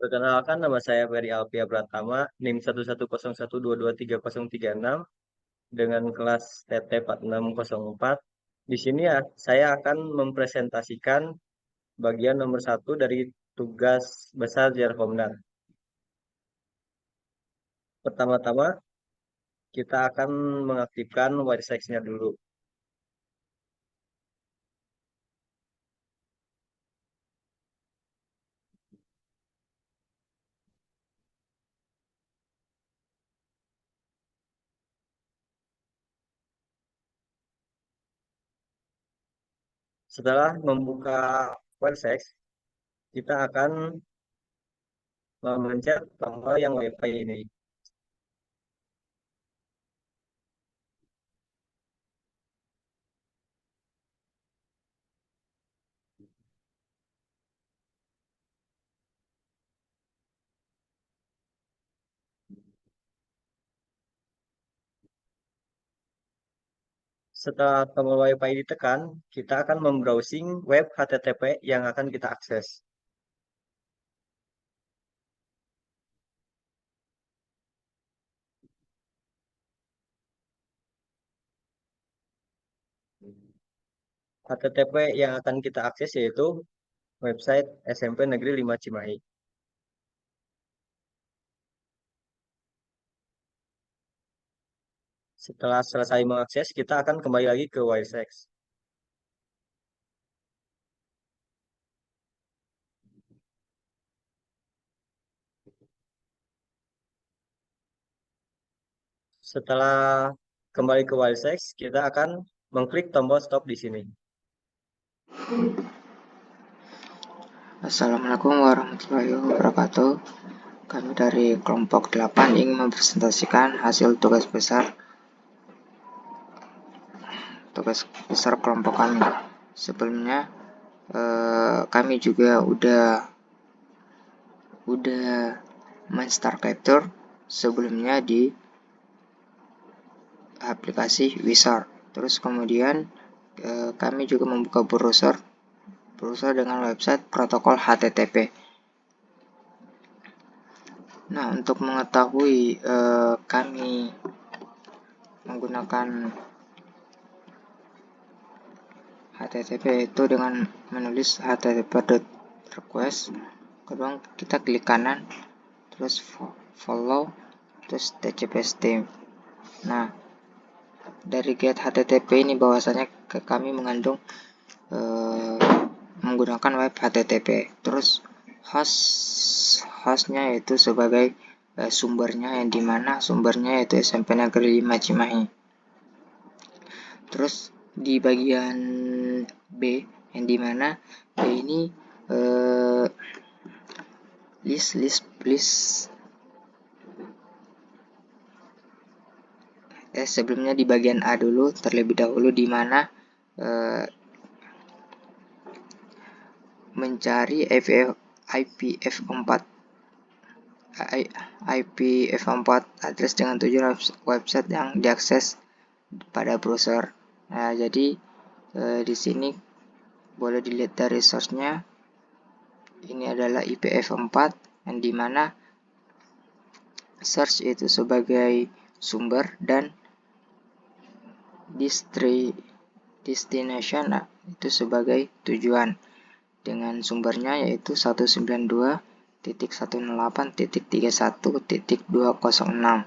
Perkenalkan, nama saya Ferry Alpia Pratama, NIM 110122336 dengan kelas TT 4604. Di sini ya, saya akan mempresentasikan bagian nomor 1 dari tugas besar Jarkomdar. Pertama-tama, kita akan mengaktifkan WireSex-nya dulu. Setelah membuka WireSex, kita akan memencet tombol yang WiFi ini. Setelah tombol WiFi ditekan, kita akan membrowsing web HTTP yang akan kita akses. HTTP yang akan kita akses yaitu website SMP Negeri 5 Cimahi. Setelah selesai mengakses, kita akan kembali lagi ke WireSex. Setelah kembali ke WireSex, kita akan mengklik tombol stop di sini. Assalamualaikum warahmatullahi wabarakatuh. Kami dari kelompok 8 ingin mempresentasikan hasil tugas besar kelompok kami. Sebelumnya kami juga udah men-start capture sebelumnya di aplikasi Wizard. Terus kemudian kami juga membuka browser dengan website protokol HTTP. Nah, untuk mengetahui kami menggunakan HTTP itu dengan menulis http://request, kedua kita klik kanan, terus follow, terus TCP/STIM. Nah, dari get HTTP ini bahwasanya kami mengandung menggunakan web HTTP. Terus hostnya itu sebagai sumbernya, yang dimana sumbernya yaitu SMP Negeri 5 Cimahi. Terus di bagian B, yang dimana B ini list sebelumnya di bagian A dulu terlebih dahulu, dimana mencari IPv4 address dengan tujuan website yang diakses pada browser. Nah, jadi di sini boleh dilihat dari source-nya. Ini adalah IPv4 yang dimana search itu sebagai sumber dan destination itu sebagai tujuan, dengan sumbernya yaitu 192.168.31.206.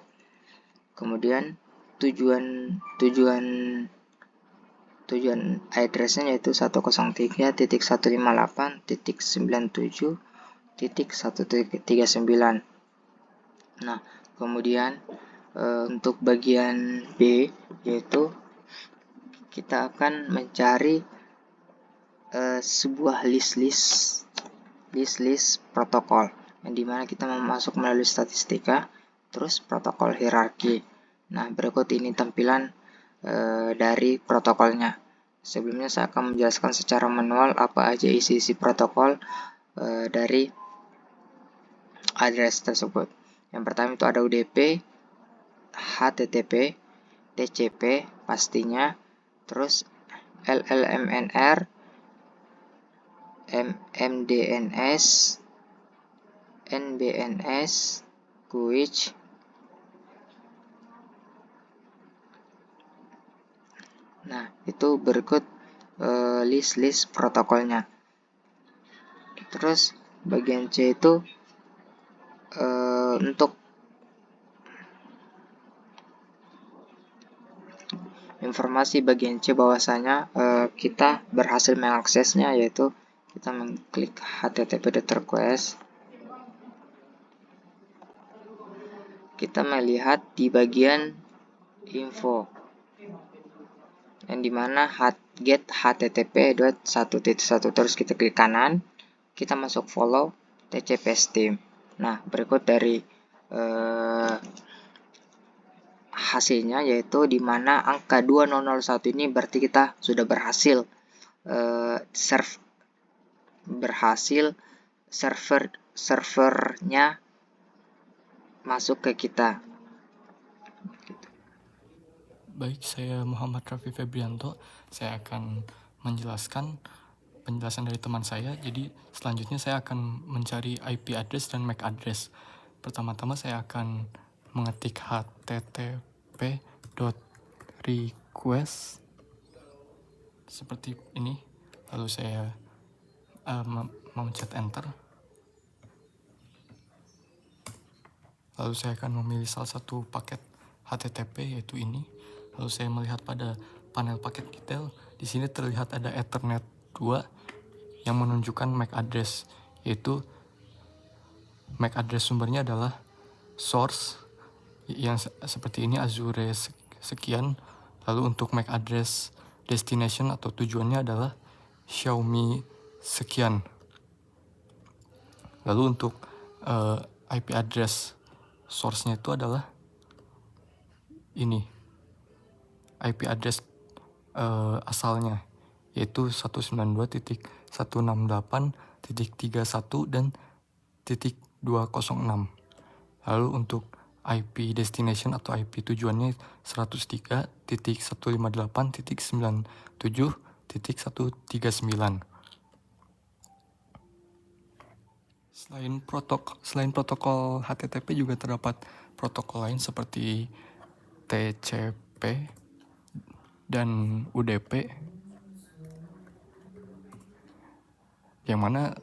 Kemudian tujuan addressnya yaitu 103.158.97.139. Nah, kemudian untuk bagian B, yaitu kita akan mencari sebuah list protokol, yang dimana kita masuk melalui statistika, terus protokol hierarki. Nah, berikut ini tampilan dari protokolnya. Sebelumnya saya akan menjelaskan secara manual apa aja isi protokol dari address tersebut. Yang pertama itu ada UDP, HTTP, TCP pastinya, terus LLMNR, MDNS, NBNS Quiche. Nah, itu berikut list protokolnya. Terus bagian C itu untuk informasi bagian C bahwasanya kita berhasil mengaksesnya, yaitu kita mengklik http://request. Kita melihat di bagian info yang dimana get http://1.1, terus kita klik kanan, kita masuk follow TCP Steam. Nah, berikut dari hasilnya, yaitu dimana angka 2001 ini berarti kita sudah berhasil servernya masuk ke kita. Baik, saya Muhammad Raffi Febrianto. Saya akan menjelaskan penjelasan dari teman saya. Jadi selanjutnya saya akan mencari IP address dan MAC address. Pertama-tama saya akan mengetik http://request seperti ini. Lalu saya memencet enter. Lalu saya akan memilih salah satu paket HTTP, yaitu ini. Lalu saya melihat pada panel paket detail. Di sini terlihat ada Ethernet 2 yang menunjukkan MAC address, yaitu MAC address sumbernya adalah source yang seperti ini, Azure sekian. Lalu untuk MAC address destination atau tujuannya adalah Xiaomi sekian. Lalu untuk IP address source-nya itu adalah ini, IP address asalnya, yaitu 192.168.31 dan .206. Lalu untuk IP destination atau IP tujuannya 103.158.97.139. Selain protokol HTTP juga terdapat protokol lain seperti TCP dan UDP, yang mana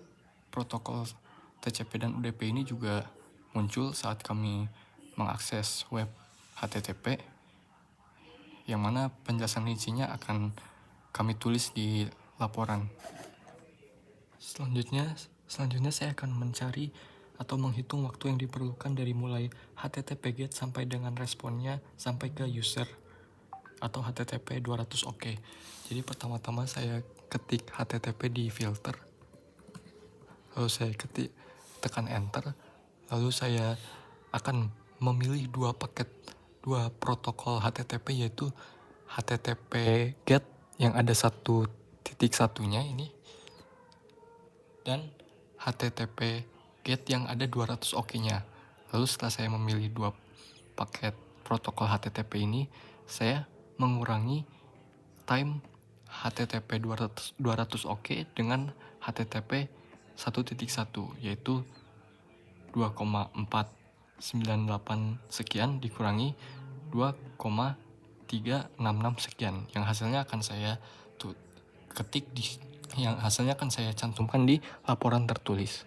protokol TCP dan UDP ini juga muncul saat kami mengakses web HTTP, yang mana penjelasan rincinya akan kami tulis di laporan. Selanjutnya saya akan mencari atau menghitung waktu yang diperlukan dari mulai HTTP GET sampai dengan responnya sampai ke user atau HTTP 200 OK. Jadi pertama-tama saya ketik HTTP di filter, lalu saya tekan enter, lalu saya akan memilih dua protokol HTTP, yaitu HTTP GET yang ada 1.1-nya ini, dan HTTP GET yang ada 200 OK-nya. Lalu setelah saya memilih dua paket protokol HTTP ini, saya mengurangi time HTTP 200 OK dengan HTTP 1.1, yaitu 2,498 sekian dikurangi 2,366 sekian, yang hasilnya akan saya cantumkan di laporan tertulis.